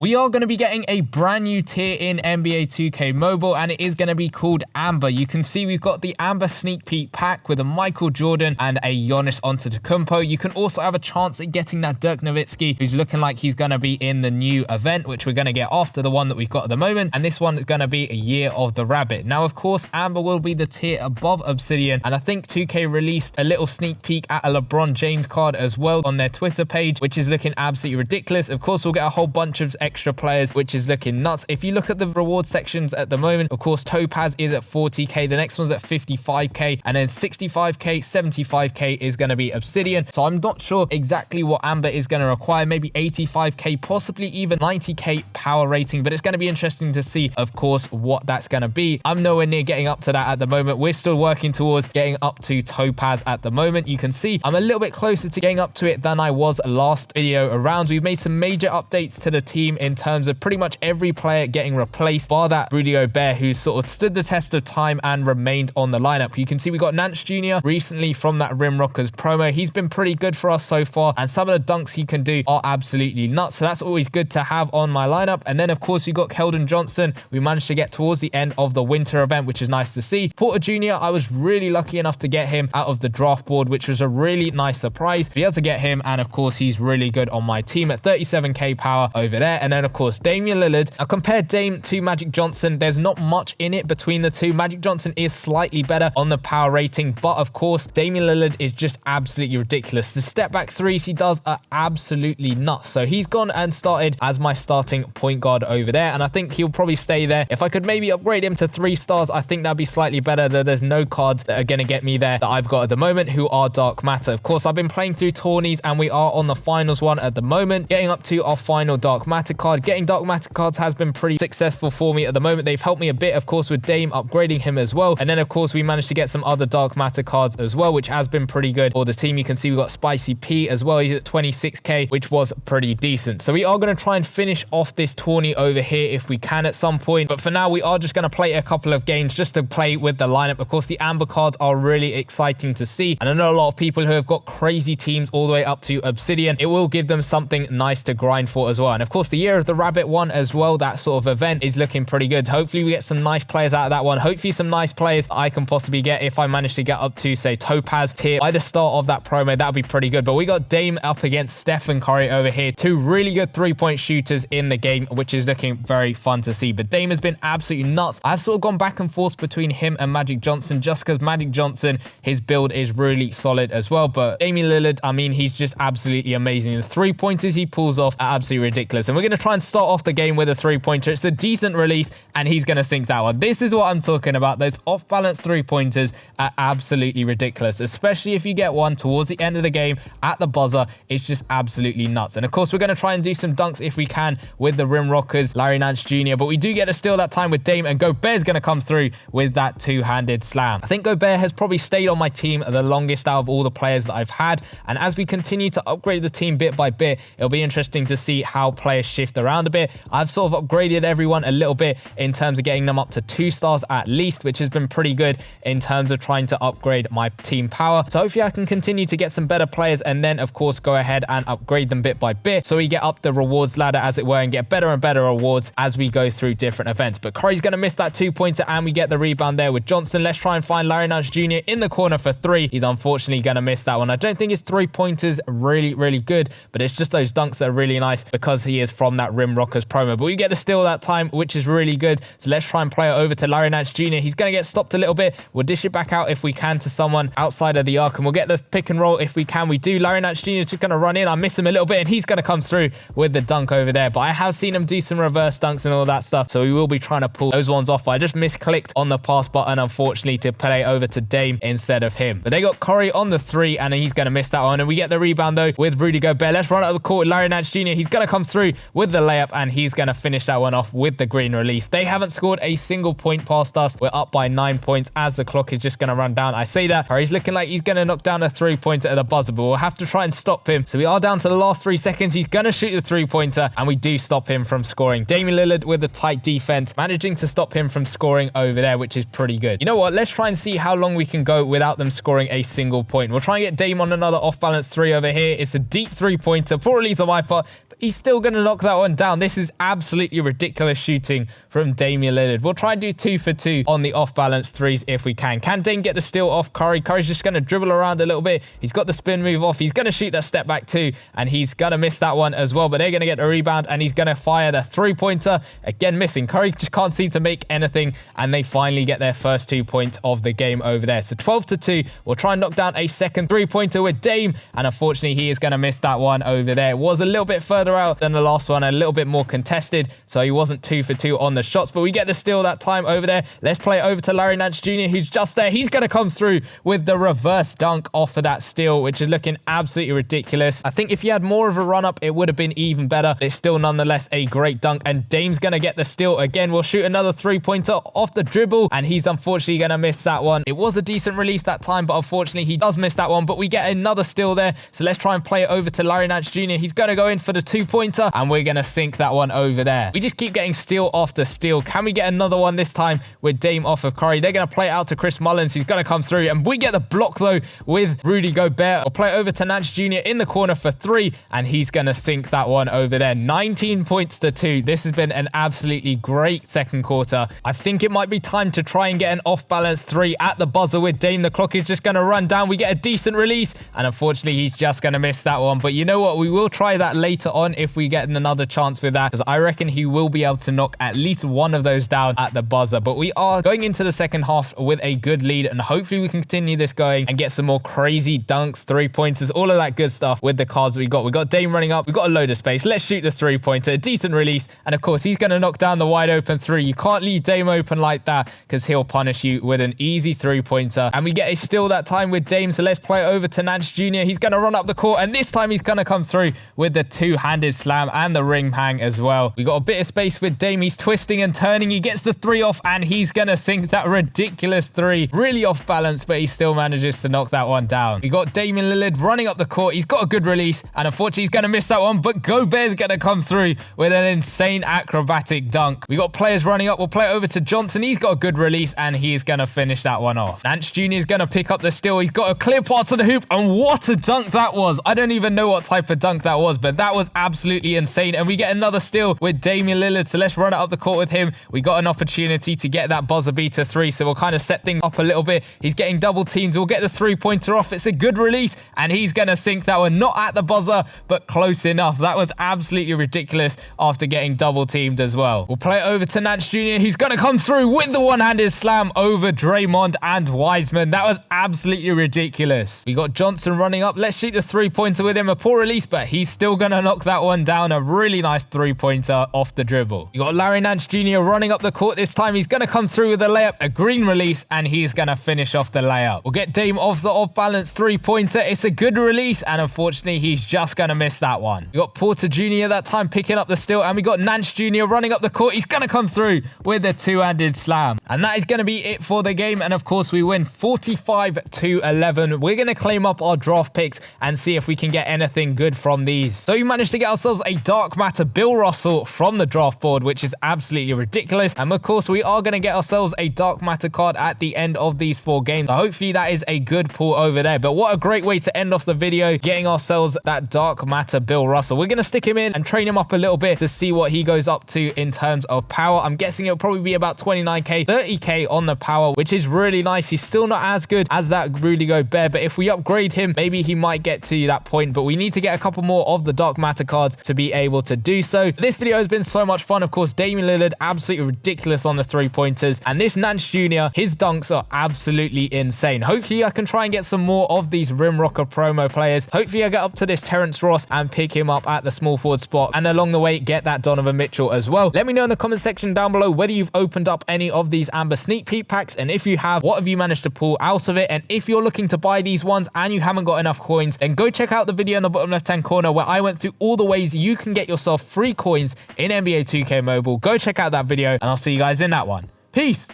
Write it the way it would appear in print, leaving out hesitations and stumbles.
We are going to be getting a brand new tier in NBA 2K Mobile, and it is going to be called Amber. You can see we've got the Amber sneak peek pack with a Michael Jordan and a Giannis Antetokounmpo. You can also have a chance at getting that Dirk Nowitzki, who's looking like he's going to be in the new event, which we're going to get after the one that we've got at the moment. And this one is going to be a Year of the Rabbit. Now, of course, Amber will be the tier above Obsidian, and I think 2K released a little sneak peek at a LeBron James card as well on their Twitter page, which is looking absolutely ridiculous. Of course, we'll get a whole bunch of extra players, which is looking nuts. If you look at the reward sections at the moment, of course, Topaz is at 40k, the next one's at 55k, and then 65k, 75k is going to be Obsidian. So I'm not sure exactly what Amber is going to require, maybe 85k, possibly even 90k power rating, but it's going to be interesting to see, of course, what that's going to be. I'm nowhere near getting up to that at the moment. We're still working towards getting up to Topaz at the moment. You can see I'm a little bit closer to getting up to it than I was last video around. We've made some major updates to the team in terms of pretty much every player getting replaced, bar that Rudy Gobert, who sort of stood the test of time and remained on the lineup. You can see we got Nance Jr. recently from that Rim Rockers promo. He's been pretty good for us so far, and some of the dunks he can do are absolutely nuts. So that's always good to have on my lineup. And then, of course, we got Keldon Johnson. We managed to get towards the end of the winter event, which is nice to see. Porter Jr., I was really lucky enough to get him out of the draft board, which was a really nice surprise to be able to get him. And of course, he's really good on my team at 37k power over there. And then, of course, Damian Lillard. I compared Dame to Magic Johnson. There's not much in it between the two. Magic Johnson is slightly better on the power rating, but of course, Damian Lillard is just absolutely ridiculous. The step back threes he does are absolutely nuts. So he's gone and started as my starting point guard over there, and I think he'll probably stay there. If I could maybe upgrade him to 3 stars, I think that'd be slightly better, though there's no cards that are going to get me there that I've got at the moment who are Dark Matter. Of course, I've been playing through tourneys, and we are on the finals one at the moment, getting up to our final Dark Matter card. Getting Dark Matter cards has been pretty successful for me at the moment. They've helped me a bit, of course, with Dame, upgrading him as well. And then, of course, we managed to get some other Dark Matter cards as well, which has been pretty good for the team. You can see we've got Spicy P as well. He's at 26k, which was pretty decent. So we are going to try and finish off this tourney over here if we can at some point. But for now, we are just going to play a couple of games just to play with the lineup. Of course, the Amber cards are really exciting to see. And I know a lot of people who have got crazy teams all the way up to Obsidian. It will give them something nice to grind for as well. And of course, the Year of the Rabbit one as well, that sort of event is looking pretty good. Hopefully we get some nice players out of that one. Hopefully some nice players I can possibly get if I manage to get up to, say, Topaz tier by the start of that promo. That would be pretty good. But we got Dame up against Stephen Curry over here. 2 really good 3-point shooters in the game, which is looking very fun to see. But Dame has been absolutely nuts. I've sort of gone back and forth between him and Magic Johnson just because Magic Johnson, his build is really solid as well. But Damian Lillard, I mean, he's just absolutely amazing. The 3-pointers he pulls off are absolutely ridiculous. And we're going to try and start off the game with a 3-pointer. It's a decent release, and he's going to sink that one. This is what I'm talking about. Those off-balance 3-pointers are absolutely ridiculous, especially if you get one towards the end of the game at the buzzer. It's just absolutely nuts. And of course, we're going to try and do some dunks if we can with the Rim Rockers, Larry Nance Jr., but we do get to steal that time with Dame, and Gobert's going to come through with that 2-handed slam. I think Gobert has probably stayed on my team the longest out of all the players that I've had, and as we continue to upgrade the team bit by bit, it'll be interesting to see how players shift around a bit. I've sort of upgraded everyone a little bit in terms of getting them up to 2 stars at least, which has been pretty good in terms of trying to upgrade my team power. So hopefully I can continue to get some better players, and then of course go ahead and upgrade them bit by bit so we get up the rewards ladder, as it were, and get better and better rewards as we go through different events. But Curry's going to miss that 2-pointer, and we get the rebound there with Johnson. Let's try and find Larry Nance Jr. in the corner for 3. He's unfortunately going to miss that one. I don't think his 3-pointers really good, but it's just those dunks that are really nice because he is from that Rim Rockers promo. But we get to steal that time, which is really good. So let's try and play it over to Larry Nance Jr. He's going to get stopped a little bit. We'll dish it back out if we can to someone outside of the arc, and we'll get the pick and roll if we can. We do. Larry Nance Jr. is just going to run in. I miss him a little bit, and he's going to come through with the dunk over there. But I have seen him do some reverse dunks and all that stuff, so we will be trying to pull those ones off. I just misclicked on the pass button, unfortunately, to play over to Dame instead of him. But they got Curry on the 3, and he's going to miss that one. And we get the rebound, though, with Rudy Gobert. Let's run out of the court with Larry Nance Jr. He's going to come through with the layup, and he's going to finish that one off with the green release. They haven't scored a single point past us. We're up by 9 points as the clock is just going to run down. I say that, Curry's looking like he's going to knock down a 3-pointer at the buzzer, but we'll have to try and stop him. So we are down to the last 3 seconds. He's going to shoot the 3-pointer, and we do stop him from scoring. Damian Lillard with the tight defense, managing to stop him from scoring over there, which is pretty good. You know what? Let's try and see how long we can go without them scoring a single point. We'll try and get Dame on another off-balance 3 over here. It's a deep 3-pointer. Poor release on my part, but he's still going to knock that one down. This is absolutely ridiculous shooting from Damian Lillard. We'll try and do 2 for 2 on the off-balance threes if we can. Can Dame get the steal off Curry? Curry's just going to dribble around a little bit. He's got the spin move off. He's going to shoot that step back too, and he's going to miss that one as well, but they're going to get the rebound, and he's going to fire the three-pointer. Again, missing. Curry just can't seem to make anything, and they finally get their first 2 points of the game over there. So 12 to 2. We'll try and knock down a second three-pointer with Dame, and unfortunately, he is going to miss that one over there. It was a little bit further out than the last one, a little bit more contested, so he wasn't 2 for 2 on the shots, but we get the steal that time over there. Let's play it over to Larry Nance Jr., who's just there. He's going to come through with the reverse dunk off of that steal, which is looking absolutely ridiculous. I think if he had more of a run-up, it would have been even better. It's still nonetheless a great dunk, and Dame's going to get the steal again. We'll shoot another three-pointer off the dribble, and he's unfortunately going to miss that one. It was a decent release that time, but unfortunately, he does miss that one, but we get another steal there, so let's try and play it over to Larry Nance Jr. He's going to go in for the two-pointer, and we're going to sink that one over there. We just keep getting steal after steal. Can we get another one this time with Dame off of Curry? They're going to play it out to Chris Mullins, who's going to come through, and we get the block, though, with Rudy Gobert. We'll play it over to Nance Jr. in the corner for 3, and he's going to sink that one over there. 19 points to 2. This has been an absolutely great second quarter. I think it might be time to try and get an off-balance 3 at the buzzer with Dame. The clock is just going to run down. We get a decent release, and unfortunately, he's just going to miss that one. But you know what? We will try that later on if we get another chance with that, because I reckon he will be able to knock at least one of those down at the buzzer. But we are going into the second half with a good lead, and hopefully we can continue this going and get some more crazy dunks, three-pointers, all of that good stuff with the cards we got. We got Dame running up. We've got a load of space. Let's shoot the three-pointer. Decent release, and of course, he's going to knock down the wide-open 3. You can't leave Dame open like that, because he'll punish you with an easy three-pointer. And we get a steal that time with Dame, so let's play it over to Nance Jr. He's going to run up the court, and this time he's going to come through with the two-handed slam and the ring hang as well. We got a bit of space with Dame. He's twisting and turning. He gets the 3 off, and he's going to sink that ridiculous 3. Really off balance, but he still manages to knock that one down. We got Damian Lillard running up the court. He's got a good release, and unfortunately, he's going to miss that one, but Gobert's going to come through with an insane acrobatic dunk. We got players running up. We'll play it over to Johnson. He's got a good release, and he's going to finish that one off. Nance Jr. is going to pick up the steal. He's got a clear path to the hoop, and what a dunk that was. I don't even know what type of dunk that was, but that was absolutely insane. And we get another steal with Damian Lillard, so let's run it up the court with him. We got an opportunity to get that buzzer beater 3, so we'll kind of set things up a little bit. He's getting double teams. We'll get the three-pointer off. It's a good release, and he's going to sink that one. Not at the buzzer, but close enough. That was absolutely ridiculous after getting double teamed as well. We'll play it over to Nance Jr. He's going to come through with the one-handed slam over Draymond and Wiseman. That was absolutely ridiculous. We got Johnson running up. Let's shoot the three-pointer with him. A poor release, but he's still going to knock that one down. A really nice three-pointer off the dribble. You got Larry Nance Jr. running up the court this time. He's going to come through with a layup, a green release, and he's going to finish off the layup. We'll get Dame off the off-balance three-pointer. It's a good release, and unfortunately, he's just going to miss that one. We got Porter Jr. that time picking up the steal, and we got Nance Jr. running up the court. He's going to come through with a two-handed slam. And that is going to be it for the game, and of course, we win 45-11. We're going to claim up our draft picks and see if we can get anything good from these. So we managed to get ourselves a Dark Matter Bill Russell from the draft board, which is absolutely ridiculous. And of course, we are going to get ourselves a Dark Matter card at the end of these 4 games. So hopefully that is a good pull over there. But what a great way to end off the video, getting ourselves that Dark Matter Bill Russell. We're going to stick him in and train him up a little bit to see what he goes up to in terms of power. I'm guessing it'll probably be about 29k, 30k on the power, which is really nice. He's still not as good as that Rudy Gobert, but if we upgrade him, maybe he might get to that point. But we need to get a couple more of the Dark Matter cards to be able to do so. This video has been so much fun. Of course, Damian Lillard, absolutely ridiculous on the three-pointers. And this Nance Jr., his dunks are absolutely insane. Hopefully, I can try and get some more of these Rim Rocker promo players. Hopefully, I get up to this Terrence Ross and pick him up at the small forward spot. And along the way, get that Donovan Mitchell as well. Let me know in the comment section down below whether you've opened up any of these Amber Sneak Peek packs. And if you have, what have you managed to pull out of it? And if you're looking to buy these ones and you haven't got enough coins, then go check out the video in the bottom left-hand corner where I went through all the ways you can get yourself free coins in NBA 2K Mobile. Go check out that video, and I'll see you guys in that one. Peace!